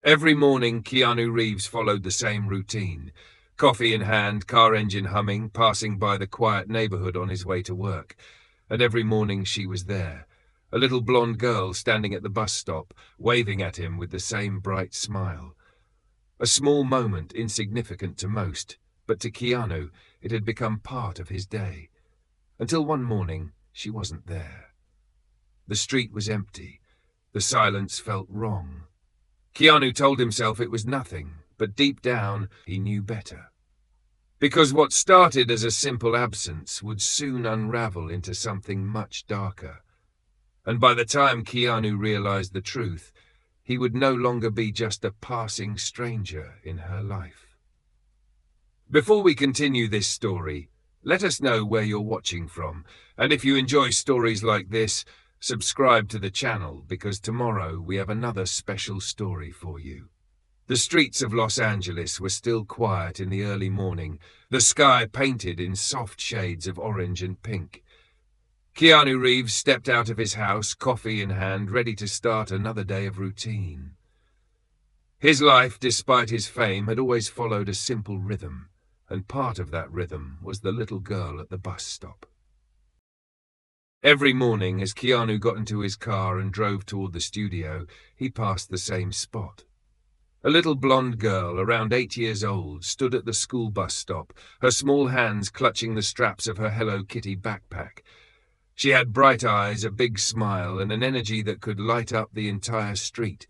Every morning, Keanu Reeves followed the same routine. Coffee in hand, car engine humming, passing by the quiet neighborhood on his way to work. And every morning she was there, a little blonde girl standing at the bus stop, waving at him with the same bright smile. A small moment, insignificant to most, but to Keanu, it had become part of his day. Until one morning, she wasn't there. The street was empty. The silence felt wrong. Keanu told himself it was nothing, but deep down, he knew better. Because what started as a simple absence would soon unravel into something much darker. And by the time Keanu realized the truth, he would no longer be just a passing stranger in her life. Before we continue this story, let us know where you're watching from, and if you enjoy stories like this, subscribe to the channel because tomorrow we have another special story for you. The streets of Los Angeles were still quiet in the early morning, the sky painted in soft shades of orange and pink. Keanu Reeves stepped out of his house, coffee in hand, ready to start another day of routine. His life, despite his fame, had always followed a simple rhythm, and part of that rhythm was the little girl at the bus stop. Every morning, as Keanu got into his car and drove toward the studio, he passed the same spot. A little blonde girl, around 8 years old, stood at the school bus stop, her small hands clutching the straps of her Hello Kitty backpack. She had bright eyes, a big smile, and an energy that could light up the entire street.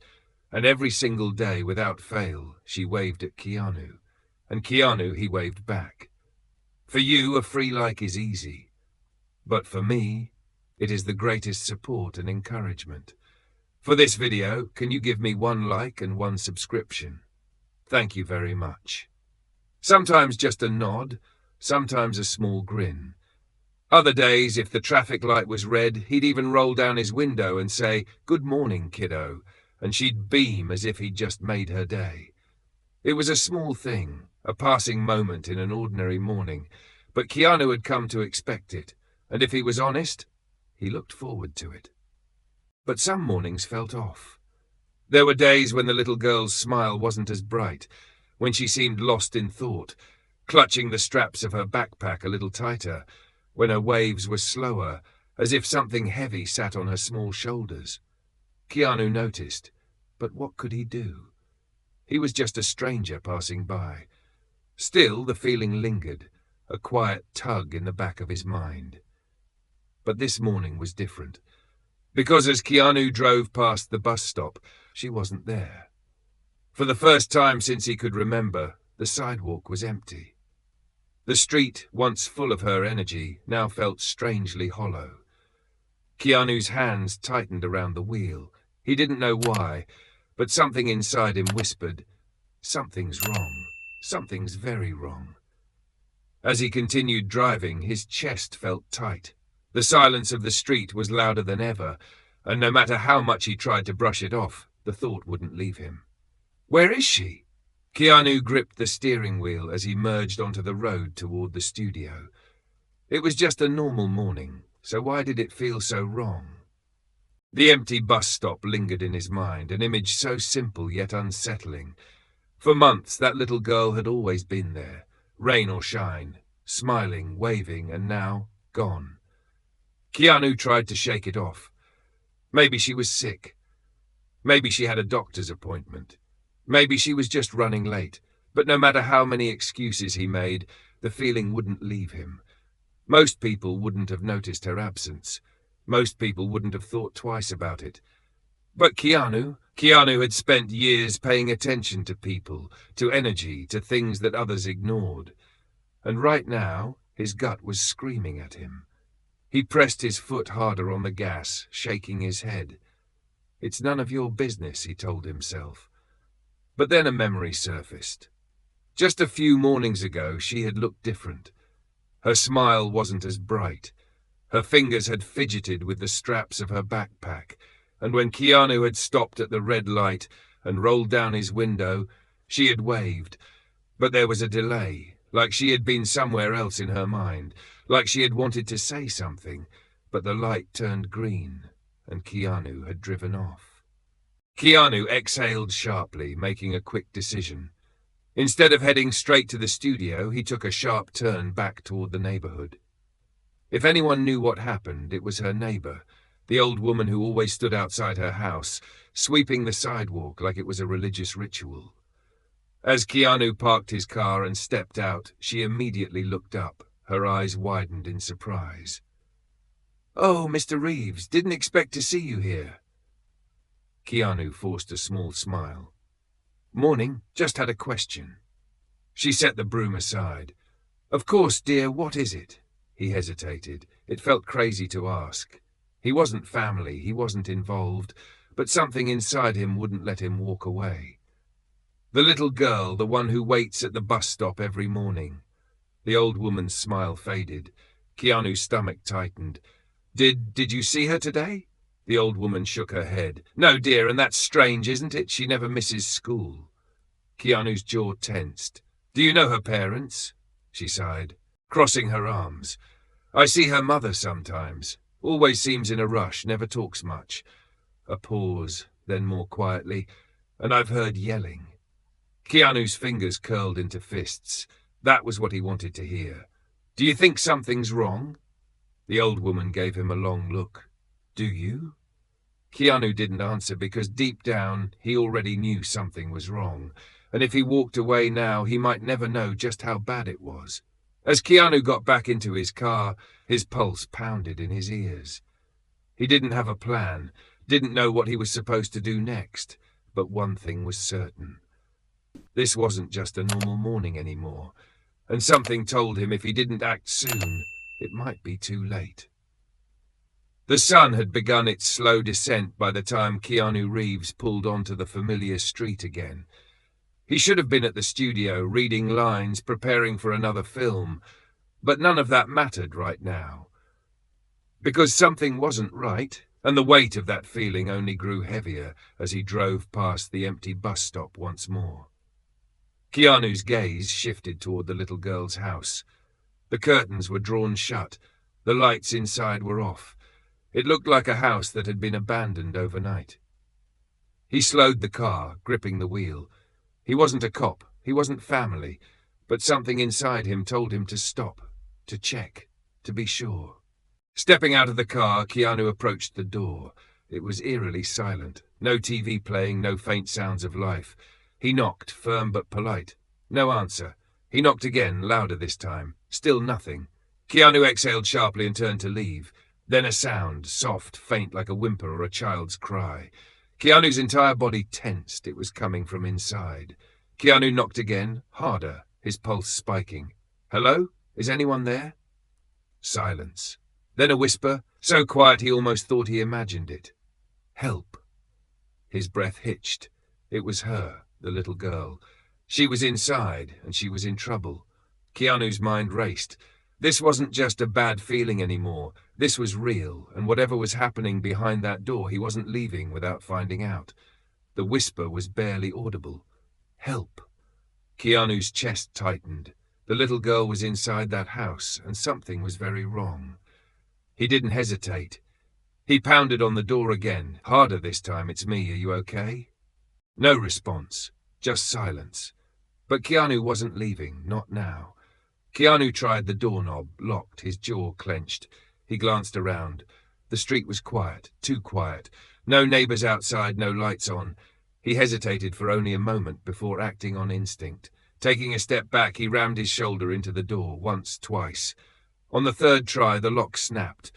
And every single day, without fail, she waved at Keanu. And Keanu, he waved back. For you, a free like is easy. But for me, it is the greatest support and encouragement. For this video, can you give me 1 like and 1 subscription? Thank you very much. Sometimes just a nod, sometimes a small grin. Other days, if the traffic light was red, he'd even roll down his window and say, "Good morning, kiddo," and she'd beam as if he'd just made her day. It was a small thing, a passing moment in an ordinary morning, but Keanu had come to expect it, and if he was honest, he looked forward to it. But some mornings felt off. There were days when the little girl's smile wasn't as bright, when she seemed lost in thought, clutching the straps of her backpack a little tighter, when her waves were slower, as if something heavy sat on her small shoulders. Keanu noticed, but what could he do? He was just a stranger passing by. Still, the feeling lingered, a quiet tug in the back of his mind. But this morning was different, because as Keanu drove past the bus stop, she wasn't there. For the first time since he could remember, the sidewalk was empty. The street, once full of her energy, now felt strangely hollow. Keanu's hands tightened around the wheel. He didn't know why, but something inside him whispered, "Something's wrong. Something's very wrong." As he continued driving, his chest felt tight. The silence of the street was louder than ever, and no matter how much he tried to brush it off, the thought wouldn't leave him. Where is she? Keanu gripped the steering wheel as he merged onto the road toward the studio. It was just a normal morning, so why did it feel so wrong? The empty bus stop lingered in his mind, an image so simple yet unsettling. For months, that little girl had always been there, rain or shine, smiling, waving, and now gone. Keanu tried to shake it off. Maybe she was sick. Maybe she had a doctor's appointment. Maybe she was just running late. But no matter how many excuses he made, the feeling wouldn't leave him. Most people wouldn't have noticed her absence. Most people wouldn't have thought twice about it. But Keanu had spent years paying attention to people, to energy, to things that others ignored. And right now, his gut was screaming at him. He pressed his foot harder on the gas, shaking his head. It's none of your business, he told himself. But then a memory surfaced. Just a few mornings ago, she had looked different. Her smile wasn't as bright. Her fingers had fidgeted with the straps of her backpack, and when Keanu had stopped at the red light and rolled down his window, she had waved. But there was a delay, like she had been somewhere else in her mind, like she had wanted to say something, but the light turned green, and Keanu had driven off. Keanu exhaled sharply, making a quick decision. Instead of heading straight to the studio, he took a sharp turn back toward the neighborhood. If anyone knew what happened, it was her neighbor, the old woman who always stood outside her house, sweeping the sidewalk like it was a religious ritual. As Keanu parked his car and stepped out, she immediately looked up, her eyes widened in surprise. "Oh, Mr. Reeves, didn't expect to see you here." Keanu forced a small smile. "Morning, just had a question." She set the broom aside. "Of course, dear, what is it?" He hesitated. It felt crazy to ask. He wasn't family, he wasn't involved, but something inside him wouldn't let him walk away. "The little girl, the one who waits at the bus stop every morning." The old woman's smile faded. Keanu's stomach tightened. Did you see her today?" The old woman shook her head. "No, dear, and that's strange, isn't it? She never misses school." Keanu's jaw tensed. "Do you know her parents?" She sighed, crossing her arms. "I see her mother sometimes. Always seems in a rush, never talks much." A pause, then more quietly, "And I've heard yelling." Keanu's fingers curled into fists. That was what he wanted to hear. "Do you think something's wrong?" The old woman gave him a long look. "Do you?" Keanu didn't answer because deep down he already knew something was wrong, and if he walked away now he might never know just how bad it was. As Keanu got back into his car, his pulse pounded in his ears. He didn't have a plan, didn't know what he was supposed to do next, but one thing was certain. This wasn't just a normal morning anymore, and something told him if he didn't act soon, it might be too late. The sun had begun its slow descent by the time Keanu Reeves pulled onto the familiar street again. He should have been at the studio, reading lines, preparing for another film, but none of that mattered right now. Because something wasn't right, and the weight of that feeling only grew heavier as he drove past the empty bus stop once more. Keanu's gaze shifted toward the little girl's house. The curtains were drawn shut, the lights inside were off. It looked like a house that had been abandoned overnight. He slowed the car, gripping the wheel. He wasn't a cop, he wasn't family, but something inside him told him to stop, to check, to be sure. Stepping out of the car, Keanu approached the door. It was eerily silent, no TV playing, no faint sounds of life. He knocked, firm but polite. No answer. He knocked again, louder this time. Still nothing. Keanu exhaled sharply and turned to leave. Then a sound, soft, faint like a whimper or a child's cry. Keanu's entire body tensed. It was coming from inside. Keanu knocked again, harder, his pulse spiking. "Hello? Is anyone there?" Silence. Then a whisper, so quiet he almost thought he imagined it. "Help." His breath hitched. It was her, the little girl. She was inside, and she was in trouble. Keanu's mind raced. This wasn't just a bad feeling anymore. This was real, and whatever was happening behind that door, he wasn't leaving without finding out. The whisper was barely audible. "Help." Keanu's chest tightened. The little girl was inside that house, and something was very wrong. He didn't hesitate. He pounded on the door again, harder this time. "It's me, are you okay?" No response, just silence. But Keanu wasn't leaving, not now. Keanu tried the doorknob, locked, his jaw clenched. He glanced around. The street was quiet, too quiet. No neighbors outside, no lights on. He hesitated for only a moment before acting on instinct. Taking a step back, he rammed his shoulder into the door, once, twice. On the third try, the lock snapped.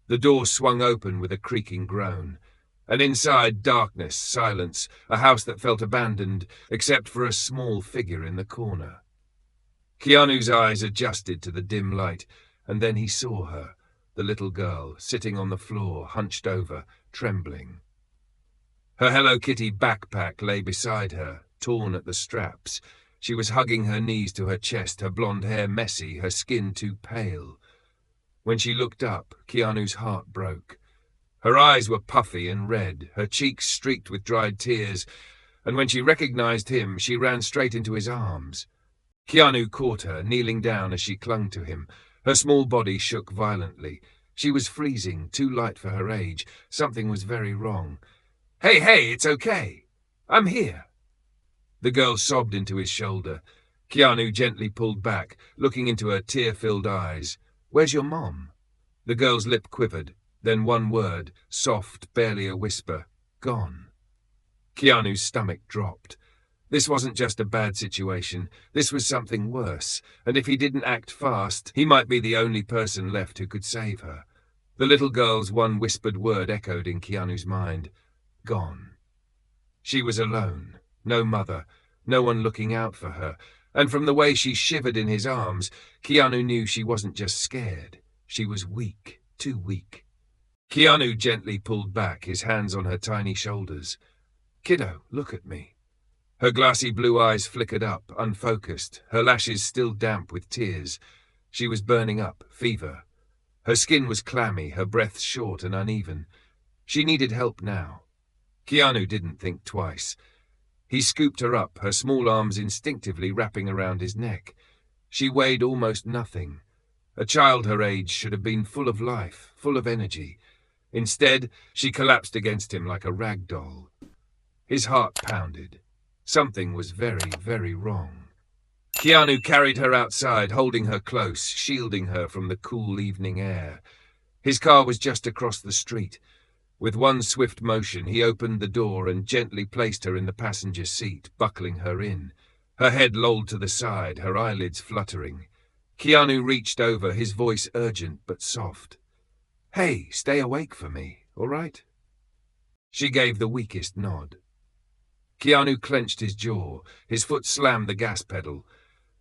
The door swung open with a creaking groan. And inside, darkness, silence, a house that felt abandoned, except for a small figure in the corner. Keanu's eyes adjusted to the dim light, and then he saw her, the little girl, sitting on the floor, hunched over, trembling. Her Hello Kitty backpack lay beside her, torn at the straps. She was hugging her knees to her chest, her blonde hair messy, her skin too pale. When she looked up, Keanu's heart broke. Her eyes were puffy and red, her cheeks streaked with dried tears, and when she recognized him, she ran straight into his arms. Keanu caught her, kneeling down as she clung to him. Her small body shook violently. She was freezing, too light for her age. Something was very wrong. Hey, it's okay. I'm here." The girl sobbed into his shoulder. Keanu gently pulled back, looking into her tear-filled eyes. "Where's your mom?" The girl's lip quivered, then one word, soft, barely a whisper. "Gone." Keanu's stomach dropped. This wasn't just a bad situation, this was something worse, and if he didn't act fast, he might be the only person left who could save her. The little girl's one whispered word echoed in Keanu's mind. Gone. She was alone, no mother, no one looking out for her, and from the way she shivered in his arms, Keanu knew she wasn't just scared, she was weak, too weak. Keanu gently pulled back, his hands on her tiny shoulders. "Kiddo, look at me." Her glassy blue eyes flickered up, unfocused, her lashes still damp with tears. She was burning up, fever. Her skin was clammy, her breath short and uneven. She needed help now. Keanu didn't think twice. He scooped her up, her small arms instinctively wrapping around his neck. She weighed almost nothing. A child her age should have been full of life, full of energy. Instead, she collapsed against him like a rag doll. His heart pounded. Something was very, very wrong. Keanu carried her outside, holding her close, shielding her from the cool evening air. His car was just across the street. With one swift motion, he opened the door and gently placed her in the passenger seat, buckling her in. Her head lolled to the side, her eyelids fluttering. Keanu reached over, his voice urgent but soft. "Hey, stay awake for me, all right?" She gave the weakest nod. Keanu clenched his jaw, his foot slammed the gas pedal.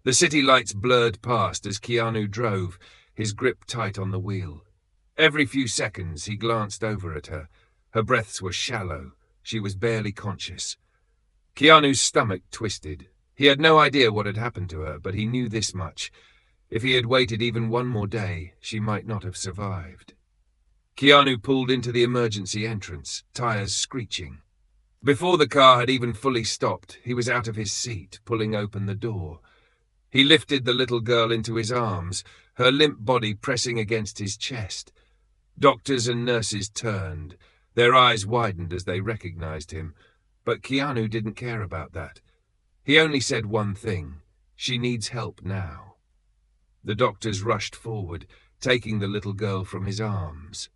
The city lights blurred past as Keanu drove, his grip tight on the wheel. Every few seconds he glanced over at her. Her breaths were shallow. She was barely conscious. Keanu's stomach twisted. He had no idea what had happened to her, but he knew this much. If he had waited even one more day, she might not have survived. Keanu pulled into the emergency entrance, tires screeching. Before the car had even fully stopped, he was out of his seat, pulling open the door. He lifted the little girl into his arms, her limp body pressing against his chest. Doctors and nurses turned. Their eyes widened as they recognized him. But Keanu didn't care about that. He only said one thing. She needs help now. The doctors rushed forward, taking the little girl from his arms.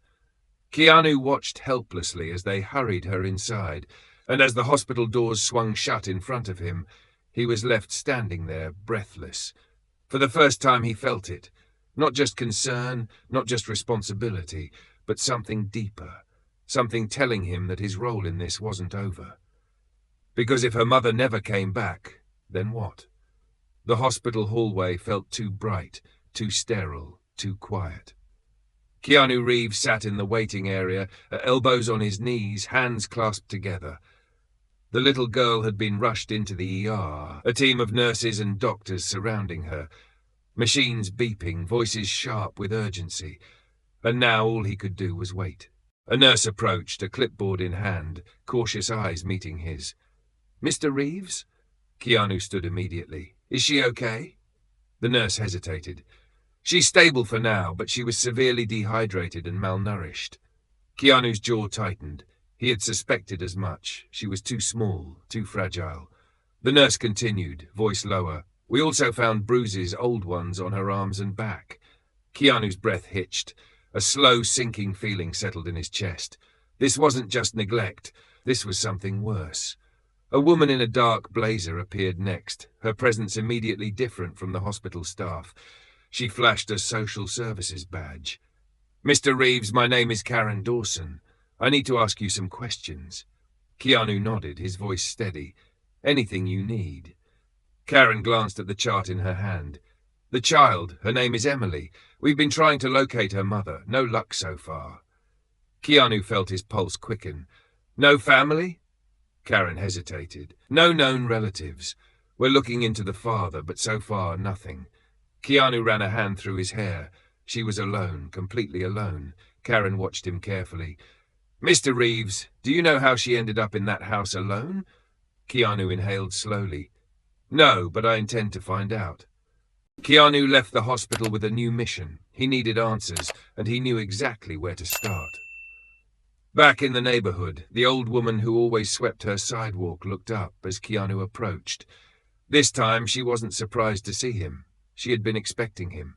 Keanu watched helplessly as they hurried her inside, and as the hospital doors swung shut in front of him, he was left standing there, breathless. For the first time he felt it. Not just concern, not just responsibility, but something deeper, something telling him that his role in this wasn't over. Because if her mother never came back, then what? The hospital hallway felt too bright, too sterile, too quiet. Keanu Reeves sat in the waiting area, elbows on his knees, hands clasped together. The little girl had been rushed into the ER, a team of nurses and doctors surrounding her. Machines beeping, voices sharp with urgency. And now all he could do was wait. A nurse approached, a clipboard in hand, cautious eyes meeting his. "Mr. Reeves?" Keanu stood immediately. "Is she okay?" The nurse hesitated. "She's stable for now, but she was severely dehydrated and malnourished." Keanu's jaw tightened. He had suspected as much. She was too small, too fragile. The nurse continued, voice lower. "We also found bruises, old ones, on her arms and back." Keanu's breath hitched. A slow, sinking feeling settled in his chest. This wasn't just neglect. This was something worse. A woman in a dark blazer appeared next, her presence immediately different from the hospital staff. She flashed a social services badge. "Mr. Reeves, my name is Karen Dawson. I need to ask you some questions." Keanu nodded, his voice steady. "Anything you need." Karen glanced at the chart in her hand. "The child, her name is Emily. We've been trying to locate her mother. No luck so far." Keanu felt his pulse quicken. "No family?" Karen hesitated. "No known relatives. We're looking into the father, but so far, nothing." Keanu ran a hand through his hair. She was alone, completely alone. Karen watched him carefully. "Mr. Reeves, do you know how she ended up in that house alone?" Keanu inhaled slowly. "No, but I intend to find out." Keanu left the hospital with a new mission. He needed answers, and he knew exactly where to start. Back in the neighborhood, the old woman who always swept her sidewalk looked up as Keanu approached. This time she wasn't surprised to see him. She had been expecting him.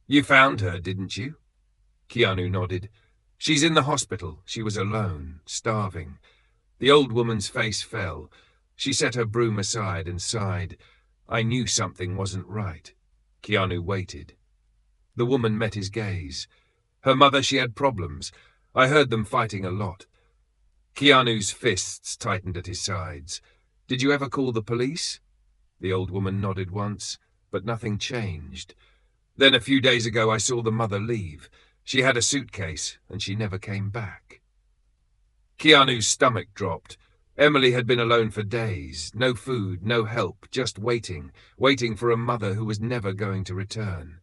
"You found her, didn't you?" Keanu nodded. "She's in the hospital. She was alone, starving." The old woman's face fell. She set her broom aside and sighed. "I knew something wasn't right." Keanu waited. The woman met his gaze. "Her mother, she had problems. I heard them fighting a lot." Keanu's fists tightened at his sides. "Did you ever call the police?" The old woman nodded once, but nothing changed. "Then a few days ago I saw the mother leave. She had a suitcase, and she never came back." Keanu's stomach dropped. Emily had been alone for days. No food, no help, just waiting for a mother who was never going to return.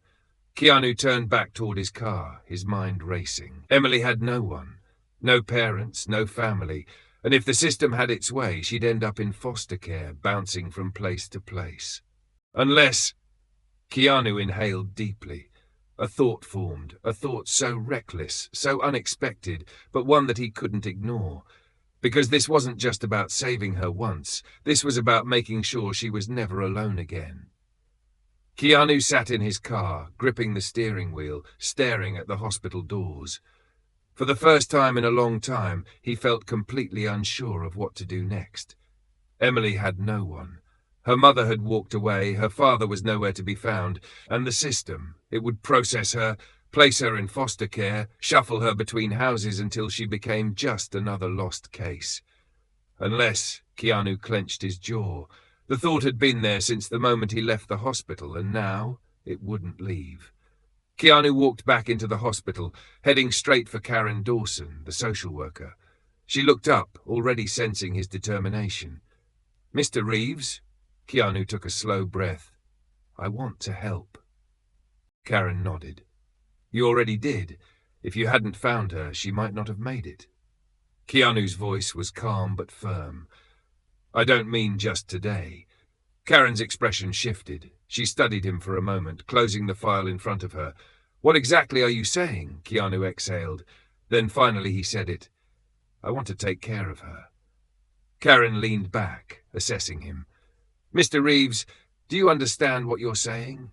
Keanu turned back toward his car, his mind racing. Emily had no one. No parents, no family. And if the system had its way, she'd end up in foster care, bouncing from place to place. Unless... Keanu inhaled deeply. A thought formed, a thought so reckless, so unexpected, but one that he couldn't ignore. Because this wasn't just about saving her once, this was about making sure she was never alone again. Keanu sat in his car, gripping the steering wheel, staring at the hospital doors. For the first time in a long time, he felt completely unsure of what to do next. Emily had no one. Her mother had walked away, her father was nowhere to be found, and the system, it would process her, place her in foster care, shuffle her between houses until she became just another lost case. Unless, Keanu clenched his jaw. The thought had been there since the moment he left the hospital, and now it wouldn't leave. Keanu walked back into the hospital, heading straight for Karen Dawson, the social worker. She looked up, already sensing his determination. "Mr. Reeves?" Keanu took a slow breath. "I want to help." Karen nodded. "You already did. If you hadn't found her, she might not have made it." Keanu's voice was calm but firm. "I don't mean just today." Karen's expression shifted. She studied him for a moment, closing the file in front of her. "What exactly are you saying?" Keanu exhaled. Then finally he said it. "I want to take care of her." Karen leaned back, assessing him. "Mr. Reeves, do you understand what you're saying?"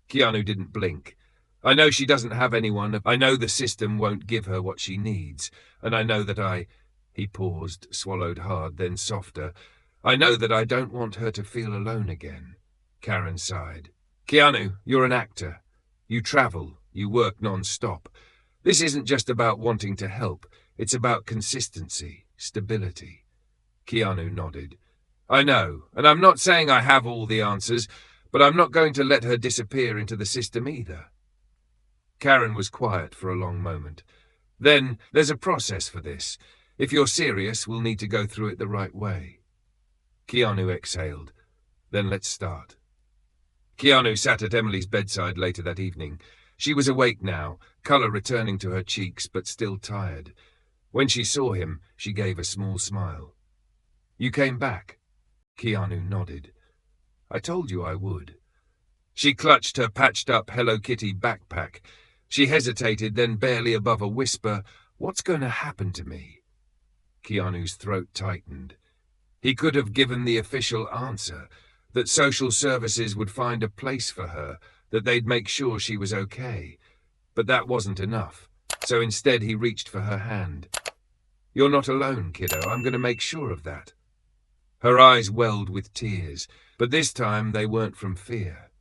Keanu didn't blink. "I know she doesn't have anyone. I know the system won't give her what she needs. And I know that He paused, swallowed hard, then softer. "I know that I don't want her to feel alone again." Karen sighed. "Keanu, you're an actor. You travel. You work non-stop. This isn't just about wanting to help. It's about consistency, stability." Keanu nodded. "I know, and I'm not saying I have all the answers, but I'm not going to let her disappear into the system either." Karen was quiet for a long moment. "Then there's a process for this. If you're serious, we'll need to go through it the right way." Keanu exhaled. "Then let's start." Keanu sat at Emily's bedside later that evening. She was awake now, color returning to her cheeks, but still tired. When she saw him, she gave a small smile. "You came back?" Keanu nodded. "I told you I would." She clutched her patched-up Hello Kitty backpack. She hesitated, then barely above a whisper, "What's going to happen to me?" Keanu's throat tightened. He could have given the official answer, that social services would find a place for her, that they'd make sure she was okay. But that wasn't enough, so instead he reached for her hand. "You're not alone, kiddo. I'm going to make sure of that." Her eyes welled with tears, but this time they weren't from fear.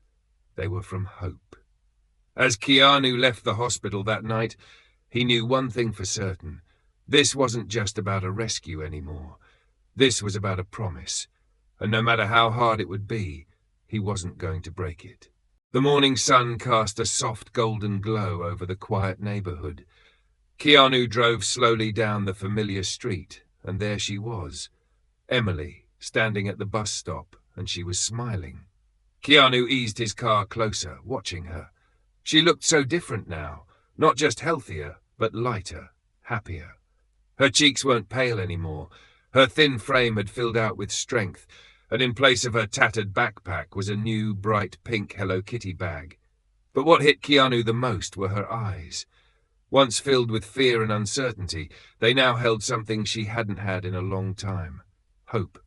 They were from hope. As Keanu left the hospital that night, he knew one thing for certain. This wasn't just about a rescue anymore. This was about a promise, and no matter how hard it would be, he wasn't going to break it. The morning sun cast a soft golden glow over the quiet neighborhood. Keanu drove slowly down the familiar street, and there she was, Emily, standing at the bus stop, and she was smiling. Keanu eased his car closer, watching her. She looked so different now, not just healthier, but lighter, happier. Her cheeks weren't pale anymore. Her thin frame had filled out with strength, and in place of her tattered backpack was a new, bright pink Hello Kitty bag. But what hit Keanu the most were her eyes. Once filled with fear and uncertainty, they now held something she hadn't had in a long time: hope.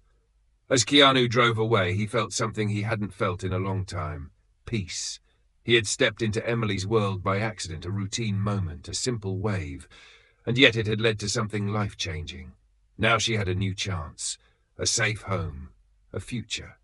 As Keanu drove away, he felt something he hadn't felt in a long time: peace. He had stepped into Emily's world by accident, a routine moment, a simple wave, and yet it had led to something life-changing. Now she had a new chance, a safe home, a future.